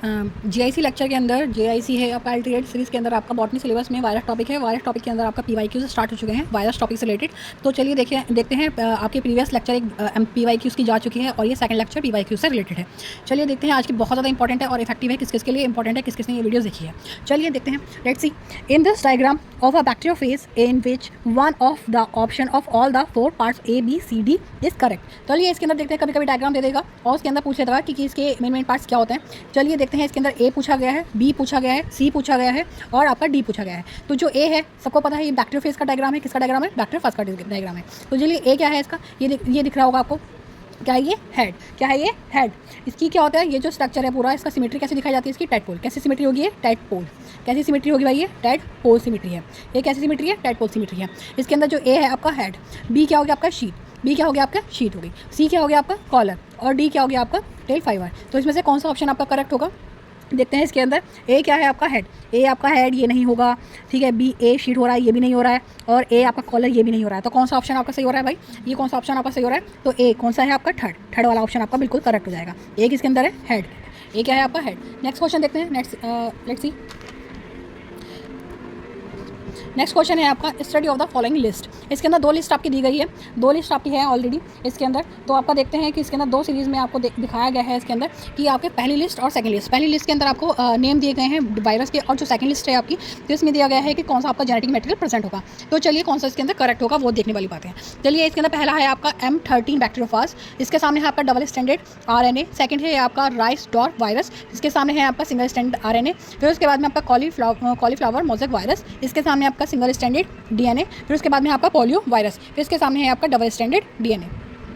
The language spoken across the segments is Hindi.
जीआईसी लेक्चर के अंदर जीआईसी है आपका अल्टरनेट सीरीज़ के अंदर आपका बॉटनी सिलेबस में वायरस टॉपिक है। वायरस टॉपिक के अंदर आपका पीवाईक्यूज स्टार्ट हो चुके हैं वायरस टॉपिक से रिलेटेड। तो चलिए देखते हैं आपके प्रीवियस लेक्चर एक पीवाईक्यूज की जा चुकी है और ये सेकंड लेक्चर पीवाईक्यूज से रिलेटेड है। चलिए देखते हैं आज की बहुत ज़्यादा इंपॉर्टेंट है और इफेक्टिव है, किस किस के लिए इंपॉर्टेंट है, किस किसने ये वीडियो देखी है। चलिए देखते हैं। Let's see in this diagram of a bacteriophage in which one of the option of all the 4 parts A B C D is correct. चलिए इसके अंदर देखते हैं, कभी कभी डायग्राम दे देगा और उसके अंदर पूछ लेता है कि इसके मेन पार्ट्स क्या होते हैं। चलिए देखते हैं। इसके अंदर A पूछा गया है, B पूछा गया है, C पूछा गया है और आपका D पूछा गया है। तो जो A है सबको पता है, ये बैक्टीरियोफेज का डायग्राम है। किसका डायग्राम है? बैक्टीरियोफेज का डायग्राम है। तो चलिए A क्या है इसका, ये दिख रहा होगा आपको। क्या है ये? हेड। क्या है ये? हेड। इसकी क्या होता है, ये जो स्ट्रक्चर है पूरा, इसका सिमेट्री कैसे दिखाई जाती है इसकी? टाइट पोल। कैसी सिमेट्री होगी? ये टाइट पोल। कैसी सिमेट्री होगी भाई? ये टाइट पोल सिमेट्री है। ये कैसी सिमेट्री है? टाइट पोल सिमेट्री है। इसके अंदर जो ए है आपका हेड, बी क्या हो गया आपका? शीट। बी क्या हो गया आपका? शीट हो गई। सी क्या हो गया आपका? कॉलर। और डी क्या हो गया आपका? Tail fiber. तो इसमें से कौन सा ऑप्शन आपका करेक्ट होगा? देखते हैं। इसके अंदर ए क्या है आपका? हेड। ए आपका हेड, ये नहीं होगा, ठीक है। बी ए शीट हो रहा है, ये भी नहीं हो रहा है। और ए आपका कॉलर, ये भी नहीं हो रहा है। तो कौन सा ऑप्शन आपका सही हो रहा है भाई? ये कौन सा ऑप्शन आपका सही हो रहा है? तो ए कौन सा है आपका? थर्ड वाला ऑप्शन आपका बिल्कुल करेक्ट हो जाएगा। ए किसके अंदर है? हेड। ए क्या है आपका? हेड। नेक्स्ट क्वेश्चन देखते हैं। Let's see. नेक्स्ट क्वेश्चन है आपका study of the following list. इसके अंदर 2 लिस्ट आपकी दी गई है, 2 लिस्ट आपकी है ऑलरेडी इसके अंदर। तो आपका देखते हैं कि इसके अंदर 2 सीरीज़ में आपको दिखाया गया है इसके अंदर कि आपके पहली लिस्ट और सेकंड लिस्ट। पहली लिस्ट के अंदर आपको नेम दिए गए हैं वायरस के, और जो सेकंड लिस्ट है आपकी, तो इसमें दिया गया है कि कौन सा आपका जेनेटिक मटेरियल प्रेजेंट होगा। तो चलिए कौन सा इसके अंदर करेक्ट होगा वो देखने वाली बात है। चलिए इसके अंदर पहला है आपका M13 बैक्टीरियोफाज, इसके सामने है आपका डबल स्टैंडर्ड RNA। सेकंड है आपका राइस डॉर्फ वायरस, इसके सामने है आपका सिंगल स्टैंडर्ड RNA। फिर उसके बाद में आपका कॉलीफ्लावर मोज़ेक वायरस, इसके सामने आपका सिंगल स्टैंडर्ड DNA। फिर उसके बाद में आपका पोलियो वायरस, फिर इसके सामने है आपका डबल स्टैंडर्ड DNA।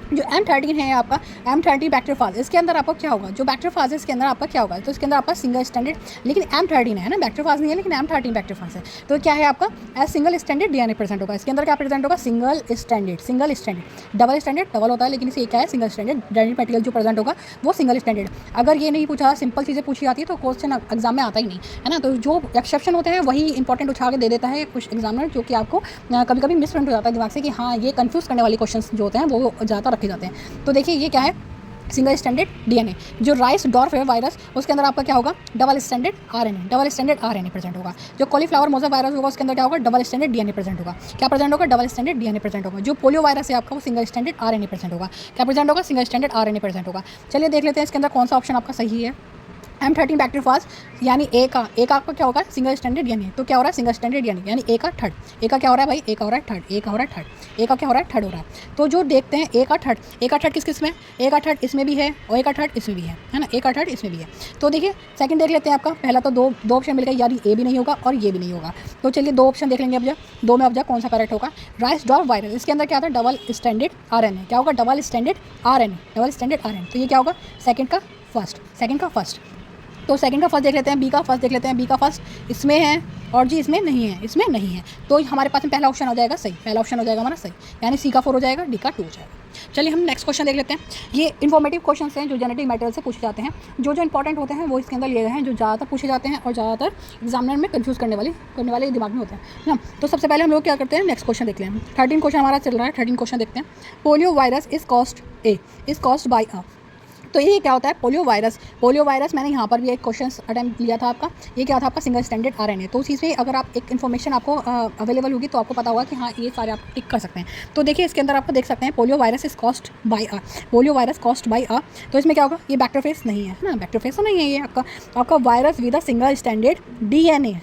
जो M13 है आपका M30 बैक्टीरियोफाज, इसके अंदर आपको क्या होगा? जो बैक्टीरियोफाज है इसके अंदर आपका क्या होगा? तो इसके अंदर आपका सिंगल स्टैंडर्ड, लेकिन M13 है ना, बैक्टीरियोफाज नहीं है लेकिन M13 बैक्टीरियोफाज है। तो क्या है आपका? As single stranded DNA present होगा। इसके अंदर क्या प्रेजेंट होगा? Single stranded. Double stranded double होता है, लेकिन इसे क्या है? Single stranded. जेनेटिक मटेरियल जो प्रेजेंट होगा वो सिंगल स्टैंडर्ड। अगर ये नहीं पूछा, सिंपल चीज़ें पूछी जाती है तो क्वेश्चन एग्जाम में आता ही नहीं है ना। तो जो एक्सेप्शन होते हैं वही इंपॉर्टेंट उठा के दे देता है कुछ एग्जामिनर, जो कि आपको कभी कभी मिसप्रिंट हो जाता है दिमाग से कि हाँ ये कंफ्यूज करने वाले क्वेश्चन जो होते हैं वो ज़्यादा रखे जाते हैं। तो देखिए ये क्या है? Single stranded DNA। जो राइस डॉर्फ है वायरस, उसके अंदर आपका क्या होगा? डबल स्टैंडर्ड RNA प्रेजेंट होगा। जो कॉलीफ्लावर मोज़ेक वायरस होगा उसके अंदर क्या होगा? डबल स्टैंडर्ड DNA प्रेजेंट होगा। क्या प्रेजेंट होगा? डबल स्टैंडर्ड DNA प्रेजेंट होगा। जो पोलियो वायरस है आपका वो सिंगल स्टैंडर्ड RNA प्रेजेंट होगा। क्या प्रेजेंट होगा? सिंगल स्टैंडर्ड RNA प्रेजेंट होगा। चलिए देख लेते हैं इसके अंदर कौन सा ऑप्शन आपका सही है। M13 बैक्टीरियोफाज यानी ए का आपका क्या होगा? Single stranded DNA। तो क्या हो रहा है? सिंगल स्टैंडर्ड DNA यानी ए का थर्ड। ए का क्या हो रहा है भाई? ए का हो रहा है थर्ड। ए का हो रहा है थर्ड। ए का क्या हो रहा है? थर्ड हो रहा है। तो जो देखते हैं ए का थर्ड, किस में? ए का थर्ड इसमें भी है और ए का थर्ड इसमें भी है ना। ए का थर्ड इसमें भी है। तो देखिए सेकंड देख लेते हैं आपका। पहला तो दो ऑप्शन मिल गए, यानी ए भी नहीं होगा और ये भी नहीं होगा। तो चलिए 2 ऑप्शन देख लेंगे। अब दो में अब कौन सा करेक्ट होगा? राइस डॉर्फ वायरस, इसके अंदर क्या था? Double standard RNA। क्या होगा? Double standard RNA। तो ये क्या होगा? सेकंड का फर्स्ट। तो सेकंड का फर्स्ट देख लेते हैं। बी का फर्स्ट देख लेते हैं। बी का फर्स्ट इसमें है और जी इसमें नहीं है। तो हमारे पास में पहला ऑप्शन हो जाएगा सही। पहला ऑप्शन हो जाएगा हमारा सही, यानी सी का 4 हो जाएगा, डी का 2 हो जाएगा। चलिए हम नेक्स्ट क्वेश्चन देख लेते हैं। ये इन्फॉर्मेटिव क्वेश्चन हैं जो जेनेटिक मटेरियल से पूछे जाते हैं। जो इंपॉर्टेंट होते हैं वो इसके अंदर लिए गए हैं, जो ज़्यादातर पूछे जाते हैं और ज़्यादातर एग्जामिनर में कंफ्यूज करने वाले दिमाग में होते हैं ना। तो सबसे पहले हम लोग क्या करते हैं? नेक्स्ट क्वेश्चन देख लें। 13 क्वेश्चन हमारा चल रहा है। 13 क्वेश्चन देखते हैं। Polio virus is caused by a. तो ये क्या होता है? पोलियो वायरस मैंने यहाँ पर भी एक क्वेश्चन अटेम्प्ट लिया था आपका। ये क्या था आपका? Single standard RNA। तो उसी से अगर आप एक इन्फॉर्मेशन आपको अवेलेबल होगी तो आपको पता होगा कि हाँ ये सारे आप टिक कर सकते हैं। तो देखिए इसके अंदर आपको देख सकते हैं polio virus is caused by a. तो इसमें क्या होगा? ये बैक्टीरियोफेज नहीं है ना, बैक्टीरियोफेज तो नहीं है ये आपका virus with a single stranded DNA,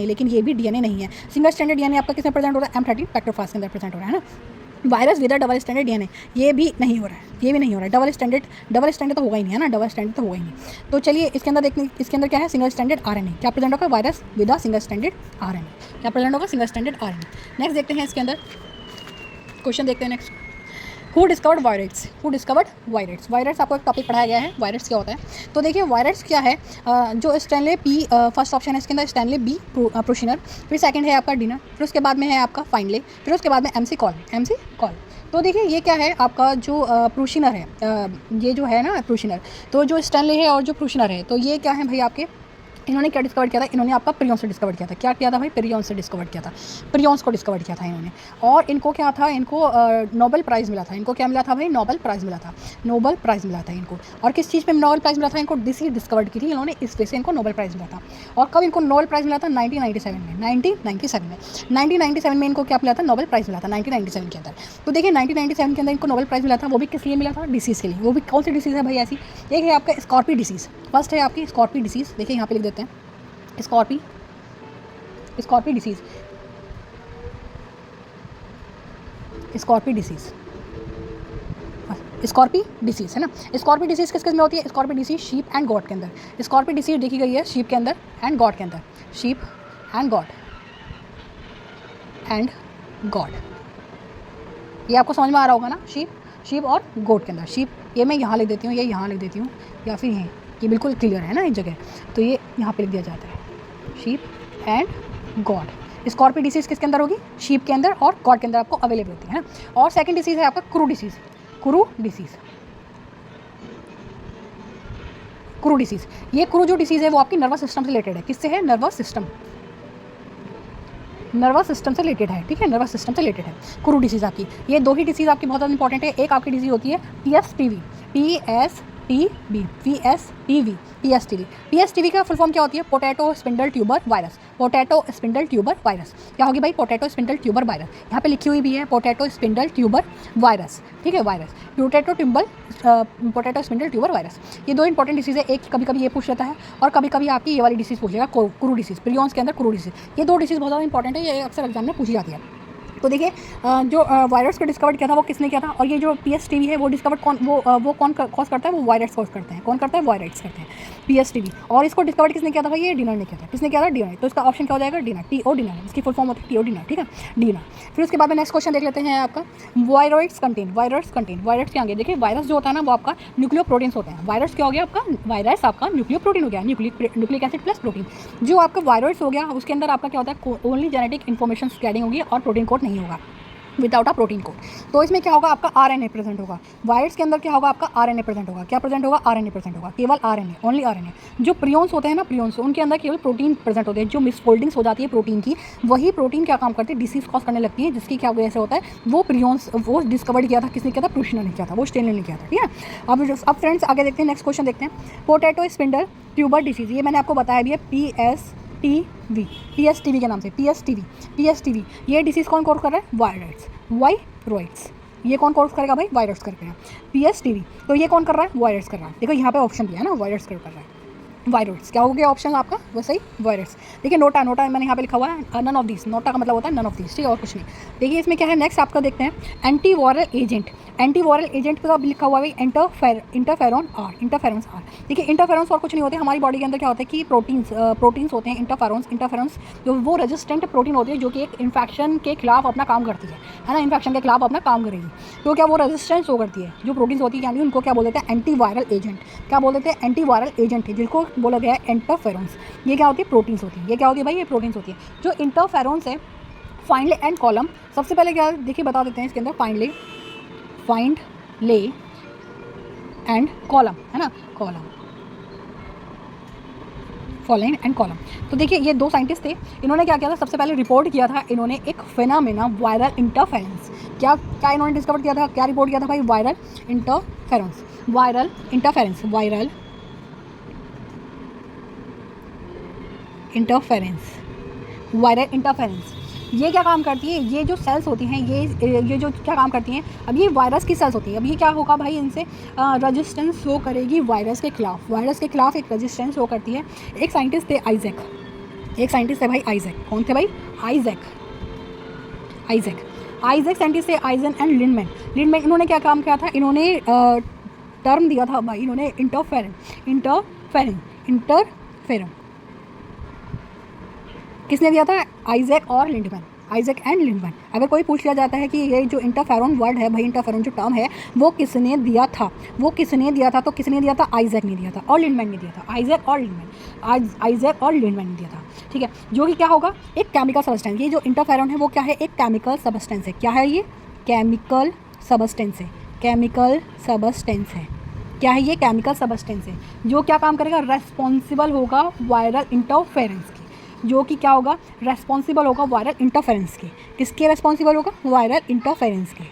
लेकिन ये भी DNA नहीं है। सिंगल स्टैंडर्ड DNA आपका किसमें प्रेजेंट हो रहा है? M13 बैक्टीरियोफेज के अंदर प्रेजेंट हो रहा है ना। Virus with double standard DNA, ये भी नहीं हो रहा है। डबल स्टैंडर्ड तो होगा ही नहीं है ना। तो चलिए इसके अंदर देखते हैं। इसके अंदर क्या है? Single standard RNA। क्या प्रेजेंट होगा? Virus with single standard RNA। क्या प्रेजेंट होगा? Single standard RNA। नेक्स्ट देखते हैं इसके अंदर क्वेश्चन देखते हैं। नेक्स्ट, हु डिस्कवर्ड वायरस आपको एक टॉपिक पढ़ाया गया है। वायरस क्या होता है? तो देखिए वायरस क्या है? जो स्टैनले पी फर्स्ट ऑप्शन है इसके अंदर, स्टैनले बी प्रूशिनर। फिर सेकंड है आपका डिनर। फिर उसके बाद में है आपका फाइनले। फिर उसके बाद में MC कॉल। तो देखिए ये क्या है आपका? जो प्रूशिनर है, ये जो है ना प्रूशिनर, तो जो स्टैनले है और जो प्रूशिनर है, तो ये क्या है भाई? आपके इन्होंने क्या डिस्कवर किया था, इन्होंने आपका प्रियॉन से डिस्कवर किया था। क्या किया था भाई, प्रियॉन से डिस्कवर किया था, प्रियॉन्स को डिस्कवर किया था इन्होंने। और इनको क्या था, इनको नोबेल प्राइज़ मिला था। इनको क्या मिला था भाई, नोबेल प्राइज़ मिला था, नोबेल प्राइज़ मिला था इनको। और किस चीज़ पे नोबेल प्राइज़ मिला था इनको, डिसीज डिस्कवर की थी इन्होंने, इस वजह से इनको नोबेल प्राइज़ मिला था। और कब इनको नोबेल प्राइज़ मिला था, 1997 में, 1997 में इनको क्या मिला था, नोबेल प्राइज़ मिला था 1997 के अंदर। तो देखिए 1997 के अंदर इनको नोबेल प्राइज़ मिला था, वो भी किस लिए मिला था, डिसीज़ के लिए। वो भी कौन सी डिसीज़ है भाई ऐसी, एक है आपका स्कॉर्पी डिसीज़, फर्स्ट है आपकी स्कॉर्पी डिसीज़। देखिए यहाँ पे लिख देते हैं, स्कॉर्पी डिसीज़, स्कॉर्पी डिसीज़, स्कॉर्पी डिसीज़ है ना। स्कॉर्पी डिसीज़ किस किस में होती है, स्कॉर्पी डिसीज़ शीप एंड गॉट के अंदर। स्कॉर्पी डिसीज़ देखी गई है शीप के अंदर एंड गॉट के अंदर, शीप एंड गॉट ये आपको समझ में आ रहा होगा ना, शीप और गोट के अंदर। शीप ये मैं यहाँ लिख देती हूँ, ये यहाँ लिख देती हूँ, या फिर ये बिल्कुल क्लियर है ना एक जगह, तो ये यहाँ पे लिख दिया जाता है, शीप एंड गॉड। स्कॉर्पी डिसीज़ किसके अंदर होगी, शीप के अंदर और गॉड के अंदर आपको अवेलेबल होती है ना। और सेकंड डिसीज़ है आपका क्रू डिसीज़, ये क्रू जो डिसीज़ है वो आपकी नर्वस सिस्टम से रिलेटेड है। किससे है, नर्वस सिस्टम से रिलेटेड है, ठीक है, नर्वस सिस्टम से रिलेटेड है क्रू डिसीज़ आपकी। ये दो ही डिसीज़ आपकी बहुत ज़्यादा इंपॉर्टेंट है। एक आपकी डिसीज़ होती है PSTV का फुल फॉर्म क्या होती है, पोटैटो स्पिंडल ट्यूबर वायरस। क्या होगी भाई, पोटैटो स्पिंडल ट्यूबर वायरस। यहाँ पे लिखी हुई भी है पोटैटो स्पिंडल ट्यूबर वायरस, ठीक है, virus, potato spindle tuber virus. ये दो इंपॉर्टेंट डिसीज़ है। एक कभी कभी ये पूछ लेता है और कभी कभी आपकी ये वाली डिसीज़ पूछ लेगा, क्रू डिसीज़, प्रियॉन्स के अंदर क्रू डिसीज़। ये दो डिसीज़ बहुत ज़्यादा इंपॉर्टेंट है, ये अक्सर एग्जाम में पूछी जाती है। तो देखिए जो वायरस को डिस्कवर किया था वो किसने किया था, और ये जो PSTV है वो डिस्कवर कौन कॉज करता है, वो वायरस कॉज करते हैं। कौन करता है, वायरस करते हैं, PSTV। और इसको डिस्कवर किसने किया था भाई, ये डिनर ने किया था। किसने किया था, डिनर। तो इसका ऑप्शन क्या हो जाएगा, डिनर, TO डिनर, इसकी फुल फॉर्म होती है TO डिनर, ठीक है, डिनर। फिर उसके बाद में नेक्स्ट क्वेश्चन देख लेते हैं आपका, वायरस के आगे देखिए, वायरस जो होता है ना वो आपका न्यूक्लियोप्रोटीन्स होते हैं। वायरस क्या हो गया आपका, वायरस आपका न्यूक्लियोप्रोटीन हो गया, न्यूक्लिक एसिड प्लस प्रोटीन। जो आपका वायरस हो गया उसके अंदर आपका क्या होता है, ओनली जेनेटिक इन्फॉर्मेशन स्कैनिंग होगी और प्रोटीन कोड नहीं होगा, विदाउट अ प्रोटीन कोड। तो इसमें क्या होगा, आपका RNA प्रेजेंट होगा। वायरस के अंदर क्या होगा, आपका RNA प्रेजेंट होगा। क्या प्रेजेंट होगा, RNA प्रेजेंट होगा, केवल RNA, ओनली RNA। जो प्रियॉन्स होते हैं ना, प्रियॉन्स, उनके अंदर केवल प्रोटीन प्रेजेंट होते हैं। जो मिसफोल्डिंग्स हो जाती है प्रोटीन की, वही प्रोटीन क्या काम करती है, डिसीज कॉज करने लगती है, जिसकी क्या वजह से होता है, वो प्रियॉन्स वो डिस्कवर किया था, किसने किया था, प्रूशनर ने किया था, वो स्टेनले ने किया था, ठीक है। अब फ्रेंड्स आगे देखते हैं, नेक्स्ट क्वेश्चन देखते हैं, पोटैटो स्पिंडल ट्यूबर डिसीज। ये मैंने आपको बताया भी है, PSTV के नाम से, PSTV। ये डिसीज़ कौन कॉज कर रहा है, वायरस। ये कौन कॉज करेगा भाई, वायरस करके PSTV। तो ये कौन कर रहा है, वायरस कर रहा है। देखो यहाँ पे ऑप्शन दिया है ना, वायरस कर रहा है, वायरस। क्या हो गया ऑप्शन आपका, वैसे ही वायरस। देखिए नोटा मैंने यहाँ पे लिखा हुआ है, नन ऑफ दिस। नोटा का मतलब होता है नन ऑफ दिस, ठीक है, और कुछ नहीं। देखिए इसमें क्या है, नेक्स्ट आपका देखते हैं, एंटीवायरल एजेंट का लिखा हुआ है इंटरफेरॉन आर। देखिए इंटरफेरॉन्स और कुछ नहीं होते, हमारी बॉडी के अंदर क्या होता है कि प्रोटीन्स होते हैं, इंटरफेरॉन्स जो वो रेजिस्टेंट प्रोटीन होती है, जो कि एक इन्फेक्शन के खिलाफ अपना काम करती है ना, इन्फेक्शन के खिलाफ अपना काम करेगी। तो क्या वो रेजिस्टेंस शो करती है, जो प्रोटीन्स होती है, यानी उनको क्या बोल देते हैं, एंटीवायरल एजेंट। क्या बोल देते हैं, एंटीवायरल एजेंट, जिसको बोला गया है इंटरफेरॉन्स। ये क्या होती है, प्रोटीन्स होती है। ये क्या होती है भाई, ये प्रोटीन्स होती है। जो इंटरफेरॉन्स है, फाइंड ले एंड कॉलम, सबसे पहले क्या देखिए बता देते हैं इसके अंदर, फाइंड ले एंड कॉलम, है ना, कॉलम, फॉलोइंग एंड कॉलम। तो देखिए ये दो साइंटिस्ट थे, इन्होंने क्या किया था, सबसे पहले रिपोर्ट किया था इन्होंने एक फिनोमेना वायरल इंटरफेरेंस। क्या इन्होंने डिस्कवर किया था, क्या रिपोर्ट किया था भाई, वायरल इंटरफेरेंस। ये क्या काम करती है, ये जो सेल्स होती हैं, ये जो क्या काम करती हैं, अब ये वायरस की सेल्स होती है। अब ये क्या होगा भाई, इनसे रेजिस्टेंस शो करेगी वायरस के खिलाफ एक रेजिस्टेंस शो करती है। एक साइंटिस्ट थे आइजैक, भाई आइजैक। कौन थे भाई, आइजैक साइंटिस्ट थे, आइजन एंड लिंडमैन। इन्होंने क्या काम किया था, इन्होंने टर्म दिया था भाई, इन्होंने इंटरफेरन किसने दिया था, आइजैक एंड लिंडमैन। अगर कोई पूछ लिया जाता है कि ये जो इंटरफेरॉन वर्ड है भाई, इंटरफेरॉन जो टर्म है वो किसने दिया था, तो किसने दिया था, आइजैक ने दिया था और लिंडमैन ने दिया था, आइजैक और लिंडमैन ने दिया था, ठीक है। जो कि क्या होगा, एक केमिकल सबस्टेंस। ये जो इंटरफेरॉन है वो क्या है, एक केमिकल सबस्टेंस है। क्या है ये, केमिकल सबस्टेंस है, क्या है ये? केमिकल सबस्टेंस है जो क्या काम करेगा? रेस्पॉन्सिबल होगा वायरल इंटरफेरेंस की, जो कि क्या होगा? रेस्पॉन्सिबल होगा वायरल इंटरफेरेंस के। किसके रेस्पॉन्सिबल होगा? वायरल इंटरफेरेंस के,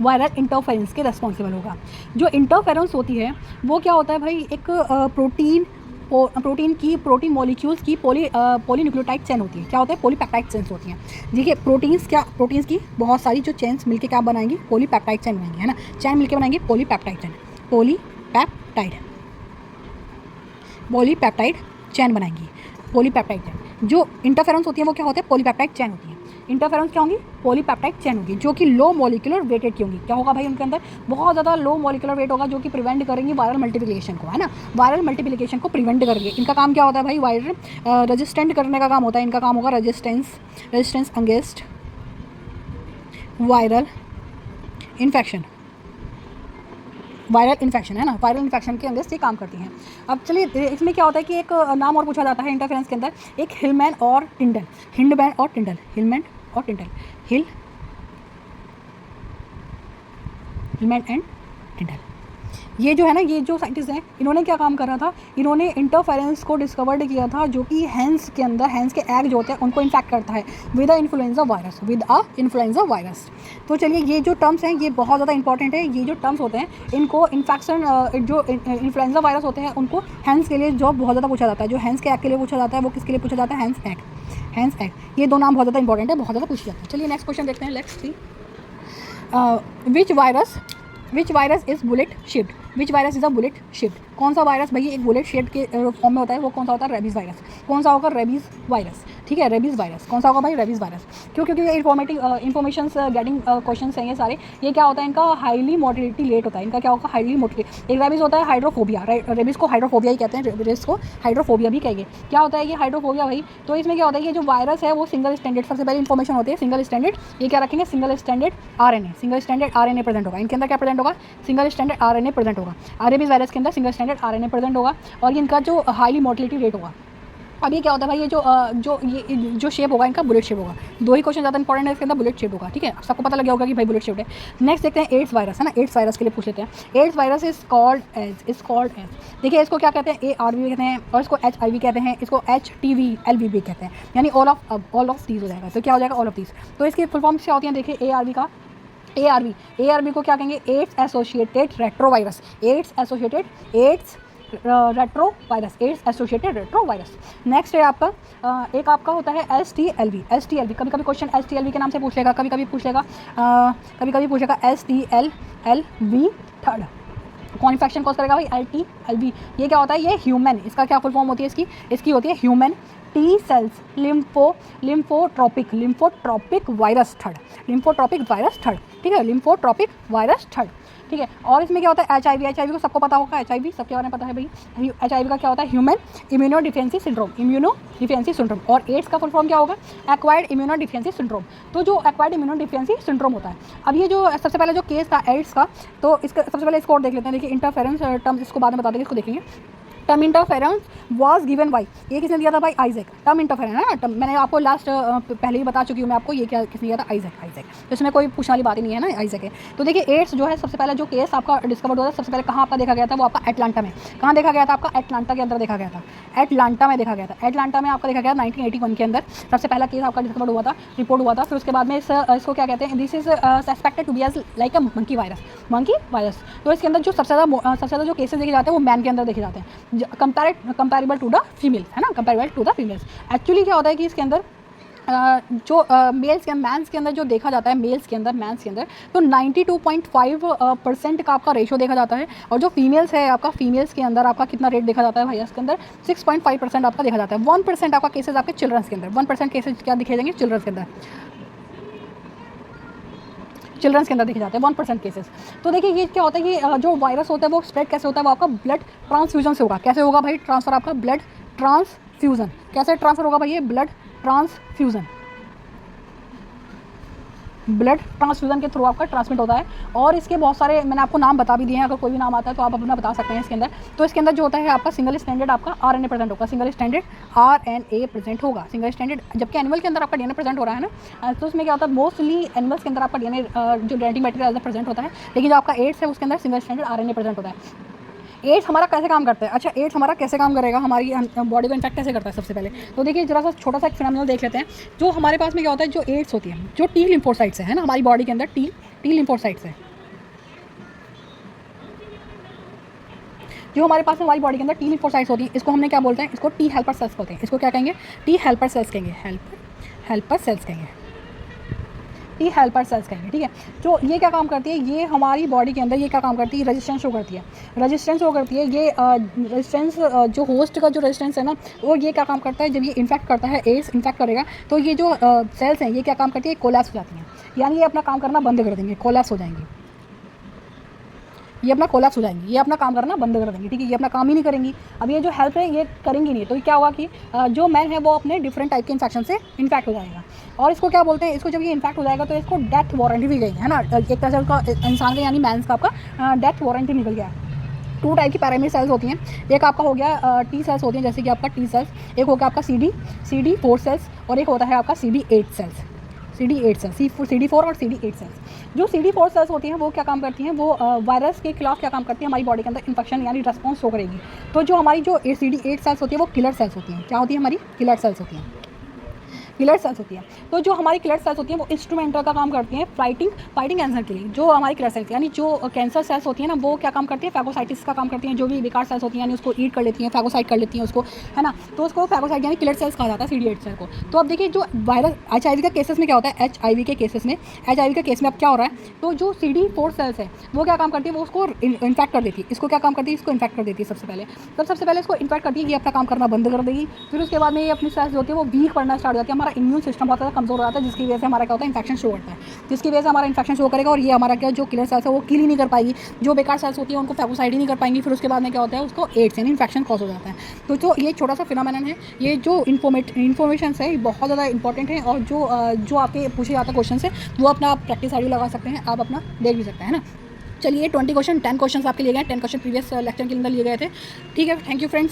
वायरल इंटरफेरेंस के रेस्पॉन्सिबल होगा। जो इंटरफेरेंस होती है वो क्या होता है भाई? एक प्रोटीन मॉलिक्यूल्स की पॉलीन्यूक्लियोटाइड चेन होती है। क्या होता है? पॉलीपेप्टाइड चेन्स होती हैं। देखिए प्रोटीन्स की बहुत सारी जो चेन्स मिलके क्या बनाएंगी? पॉलीपेप्टाइड चेन बनाएंगी, है ना। चेन मिलके बनाएंगी पॉलीपेप्टाइड चेन, पॉलीपेप्टाइड चेन बनाएंगी, पॉलीपेप्टाइड चेन। जो इंटरफेरेंस होती है वो क्या होता है? पॉलीपेप्टाइड चेन होती है। इंटरफेरेंस क्या होंगी? पॉलीपेप्टाइड चेन होगी, जो कि लो मॉलिक्यूलर वेटेड की होंगी। क्या होगा भाई? उनके अंदर बहुत ज़्यादा लो मॉलिक्यूलर वेट होगा, जो कि प्रिवेंट करेंगी वायरल मल्टीप्लिकेशन को, है ना। वायरल मल्टीप्लिकेशन को प्रिवेंट करेंगे। इनका काम क्या होता है भाई? वायरल रेजिस्टेंट करने का काम होता है। इनका काम होगा रेजिस्टेंस अगेंस्ट वायरल इन्फेक्शन, है ना। वायरल इन्फेक्शन के अगेंस्ट ये काम करती हैं। अब चलिए इसमें क्या होता है कि एक नाम और पूछा जाता है इंटरफेरेंस के अंदर, एक हिलमैन और टिंडल, हिल्डमैन और टिंडल, हिलमैन एंड टिंडल। ये जो है ना, ये जो साइंटिस्ट हैं, इन्होंने क्या काम करा था? इन्होंने इंटरफेरेंस को डिस्कवर्ड किया था, जो कि हैंस के एग जो होते हैं उनको इन्फेक्ट करता है विद अ इन्फ्लुएंजा वायरस। तो चलिए ये जो टर्म्स हैं ये बहुत ज़्यादा इंपॉर्टेंट है। ये जो टर्म्स होते हैं इनको इन्फेक्शन जो इन्फ्लुएंजा वायरस होते हैं उनको हैंस के लिए जॉब बहुत ज़्यादा पूछा जाता है। जो हैंस के एग के लिए पूछा जाता है वो किसके लिए पूछा जाता है? Hence egg. ये दो नाम बहुत ज़्यादा इंपॉर्टेंट है, बहुत ज़्यादा पूछे जाते हैं। चलिए नेक्स्ट क्वेश्चन देखते हैं। Let's see which virus is bullet shaped? Which virus is a bullet shaped? कौन सा वायरस भाई एक बुलेट शेप के फॉर्म में होता है? वो कौन सा होता है? Rabies virus. कौन सा होगा? Rabies virus. ठीक है, रेबीज़ वायरस। कौन सा होगा भाई? Rabies virus. क्यों? क्योंकि ये इन्फॉर्मेशन गेटिंग क्वेश्चन हैं ये सारे। ये क्या होता है? इनका हाईली मोटिलिटी लेट होता है। इनका क्या होगा? Highly motility. एक रेबीज़ होता है हाइड्रोफोबिया, रेबीज़ को हाइड्रोफोबिया ही कहते हैं, रेबीज़ को हाइड्रोफोबिया भी कहेंगे। क्या होता है ये हाइड्रोफोबिया भाई? तो इसमें क्या होता है? ये जो वायरस है वो सिंगल स्टैंडर्ड, सबसे पहले इन्फॉर्मेशन होती है सिंगल स्टैंडर्ड। ये क्या रखेंगे? सिंगल स्टैंडर्ड आरएनए प्रेजेंट होगा। इनके अंदर क्या प्रेजेंट होगा? सिंगल स्टैंडर्ड आरएनए प्रेजेंट होगा। रेबीज़ वायरस के अंदर सिंगल स्टैंडर्ड आरएनए प्रेजेंट होगा और इनका जो हाईली मोटिलिटी रेट होगा। अब ये क्या होता है भाई? ये जो शेप होगा इनका बुलेट शेप होगा। दो ही क्वेश्चन ज़्यादा इंपॉर्टेंट है इसके अंदर, बुलेट शेप होगा। ठीक है, सबको पता लग गया होगा कि भाई बुलेट शेप है। नेक्स्ट देखते हैं एड्स वायरस, है ना। एड्स वायरस के लिए पूछ लेते हैं। AIDS virus is called as देखिए इसको क्या कहते हैं? ARV कहते हैं और इसको HIV कहते हैं, इसको HTV LVB कहते हैं, यानी ऑल ऑफ दीज हो जाएगा। तो क्या हो जाएगा? All of these. तो इसकी फुल फॉर्म क्या होती है? देखिए ARV को क्या कहेंगे? AIDS associated retrovirus. AIDS associated retrovirus. Next है आपका एक आपका होता है STLV। कभी कभी क्वेश्चन STLV के नाम से पूछ लेगा, कभी पूछेगा STLV थर्ड। कौन इन्फेक्शन कॉज करेगा भाई? LTLV। ये क्या होता है? ये ह्यूमन, इसका क्या फुल फॉर्म होती है इसकी होती है human T cells lymphotropic virus third. ठीक है, लिम्फोट्रॉपिक वायरस थर्ड। ठीक है, और इसमें क्या होता है? HIV को सबको पता होगा, HIV सबके बारे में पता है भाई। HIV का क्या होता है? Human immunodeficiency syndrome. और एड्स का फुल फॉर्म क्या होगा? Acquired immunodeficiency syndrome. तो जो एक्वायर्ड इम्यूनोडिफिशियेंसी सिंड्रोम होता है, अब ये जो सबसे पहले जो केस था एड्स का, तो इसका सबसे पहले इसको और देख लेते हैं। देखिए इंटरफेरेंस टर्म्स इसको बाद में बता देंगे, इसको देखेंगे। Term interference was given by, ये किसने दिया था भाई? आइजैक। टर्म इंटरफेरेंस है ना, मैंने आपको लास्ट पहले ही बता चुकी हूँ मैं आपको, ये क्या किसने दिया था? आइजैक। तो इसमें कोई पूछने वाली बात ही नहीं है ना, आइजैक है। तो देखिए एड्स जो है सबसे पहले जो केस आपका डिस्कवर्ड हुआ था, सबसे पहले कहाँ आपका देखा गया था? वो आपका एटलांटा में। कहाँ देखा गया था? आपका एटलांटा के अंदर देखा गया था। एटलांटा में आपका देखा गया 1981 के अंदर सबसे पहला केस आपका डिस्कवर्ड हुआ था, रिपोर्ट हुआ था। फिर उसके बाद में इसको क्या कहते हैं? This is suspected to be as like a monkey virus. तो इसके अंदर जो सबसे ज़्यादा जो केसेस देखे जाते हैं वो मैन के अंदर देखे जाते हैं, कंपेरेबल टू द फीमेल, है ना, comparable to the females. Actually क्या होता है कि इसके अंदर जो मैंस के अंदर जो देखा जाता है, मैंस के अंदर तो 92.5% का आपका रेशो देखा जाता है। और जो फीमेल्स है आपका, फीमेल्स के अंदर आपका कितना रेट देखा जाता है भाई? इसके अंदर 6.5% आपका देखा जाता है। 1% आपका केसेस आपके चिल्ड्रंस के अंदर, 1% केसेस क्या दिखे जाएंगे? चिल्ड्रंस के अंदर देखे जाते हैं 1% केसेस। तो देखिए ये क्या होता है कि जो वायरस होता है वो स्प्रेड कैसे होता है? वो आपका ब्लड ट्रांसफ्यूजन से होगा। कैसे होगा भाई? ट्रांसफ़र आपका ब्लड ट्रांसफ्यूजन। कैसे ट्रांसफ़र होगा भाई? ये ब्लड ब्लड ट्रांसफ्यूज़न के थ्रू आपका ट्रांसमिट होता है। और इसके बहुत सारे मैंने आपको नाम बता भी दिए हैं, अगर कोई भी नाम आता है तो आप अपना बता सकते हैं इसके अंदर। तो इसके अंदर जो होता है आपका सिंगल स्टैंडर्ड आपका RNA प्रेजेंट होगा, सिंगल स्टैंडर्ड RNA प्रेजेंट होगा, सिंगल स्टैंडर्ड। जबकि एनिमल के अंदर आपका DNA प्रेजेंट हो रहा है ना, तो उसमें क्या होता है मोस्टली एनिमल्स के अंदर आपका DNA जो जेनेटिक मटेरियल प्रेजेंट होता है, लेकिन जो आपका एड्स है उसके अंदर सिंगल स्टैंडर्ड RNA प्रेजेंट होता है। एड्स हमारा कैसे काम करता है? अच्छा, एड्स हमारा कैसे काम करेगा, हमारी बॉडी को इन्फेक्ट कैसे करता है? सबसे पहले तो देखिए जरा सा छोटा सा एक फिनोमिनल देख लेते हैं। जो हमारे पास में क्या होता है, जो एड्स होती है, जो टी लिम्फोसाइट्स है ना हमारी बॉडी के अंदर, टी लिम्फोसाइट्स है जो हमारे पास में हमारी बॉडी के अंदर टी लिम्फोसाइट्स होती है, इसको हमने क्या बोलते हैं, इसको टी हेल्पर सेल्स बोलते हैं। इसको क्या कहेंगे? टी हेल्पर सेल्स कहेंगे, हेल्पर सेल्स कहेंगे, टी हेल्पर सेल्स कहेंगे, ठीक है। जो ये क्या काम करती है, ये हमारी बॉडी के अंदर ये क्या काम करती है, रेजिस्टेंस शो करती है, रेजिस्टेंस शो करती है। ये रेजिस्टेंस जो होस्ट का जो रेजिस्टेंस है ना, वो ये क्या काम करता है, जब ये इन्फेक्ट करता है, एड्स इन्फेक्ट करेगा तो ये जो सेल्स हैं ये क्या काम करती है, कोलैप्स हो जाती हैं, यानी ये अपना काम करना बंद कर देंगे, कोलैप्स हो जाएंगी, ये अपना कोलैप्स हो जाएंगी, ये अपना काम करना बंद कर देंगी, ठीक है, ये अपना काम ही नहीं करेंगी। अब ये जो हेल्प है ये करेंगी नहीं, तो क्या होगा कि जो मैन है वो अपने डिफरेंट टाइप के इन्फेक्शन से इन्फेक्ट हो जाएगा। और इसको क्या बोलते हैं, इसको जब ये इन्फेक्ट हो जाएगा तो इसको डेथ वारंटी भी गई है ना, एक तरह से उसका इंसान का यानी मैंस का आपका डेथ वारंटी निकल गया है। 2 टाइप की पैरामिड सेल्स होती हैं, एक आपका हो गया टी सेल्स होती हैं, जैसे कि आपका टी सेल्स, एक हो गया आपका CD4 सेल्स, और एक होता है आपका CD8 सेल्स, CD4 और CD8 सेल्स। जो CD4 सेल्स होती हैं वो क्या काम करती हैं, वो वायरस के खिलाफ क्या काम करती हैं, हमारी बॉडी के अंदर इन्फेक्शन यानी रेस्पॉन्स शो करेगी। तो जो हमारी जो CD8 सेल्स होती है वो किलर सेल्स होती हैं। क्या होती है? हमारी किलर सेल्स होती हैं, किलर सेल्स होती है। तो जो हमारी किलर सेल्स होती हैं वो इंस्ट्रूमेंटल का काम करती हैं फाइटिंग कैंसर के लिए। जो हमारी किलर सेल्स यानी जो कैंसर सेल्स होती हैं ना, वो क्या काम करती है, फैगोसाइटिस का काम करती हैं। जो भी बेकार सेल्स होती हैं यानी उसको ईट कर लेती हैं, फैगोसाइट कर लेती हैं उसको, है ना, तो उसको फैगोसाइट यानी किलर सेल्स कहा जाता है CD8 सेल को। तो अब देखिए जो वायरस HIV के केसेस में क्या होता है, HIV के केस में अब क्या हो रहा है, तो जो CD4 सेल्स है वो क्या काम करती है, वो उसको इन्फेक्ट कर देती है। इसको क्या काम करती है, इसको इन्फेक्ट कर देती है सबसे पहले इसको इन्फेक्ट करती है, ये अपना काम करना बंद कर देगी। फिर उसके बाद में ये अपनी सेल्स होती है वो वीक पड़ना स्टार्ट हो जाती है, हमारा इम्यून सिस्टम बहुत ज़्यादा कमजोर हो जाता है, जिसकी वजह से हमारा क्या होता है, इन्फेक्शन शो करता है, जिसकी वजह से हमारा इन्फेक्शन शो करेगा। और ये हमारा क्या जो किलर सेल्स है वो किल ही नहीं कर पाएगी, जो बेकार सेल्स होती है उनको फैगोसाइट ही नहीं कर पाएंगी। फिर उसके बाद में क्या होता है, उसको एड्स यानी इन्फेक्शन कॉज हो जाता है। तो जो ये छोटा सा फिनोमेनन है, ये जो इन्फॉर्मेशन है बहुत ज़्यादा इंपॉर्टेंट है, और जो आपके पूछे जाते क्वेश्चन है वो अपना आप प्रैक्टिस आईडी लगा सकते हैं, आप अपना देख भी सकते हैं ना। चलिए 10 क्वेश्चन आपके लिए गए, 10 क्वेश्चन प्रीवियस लेक्चर के अंदर लिए गए थे, ठीक है। Thank you friends.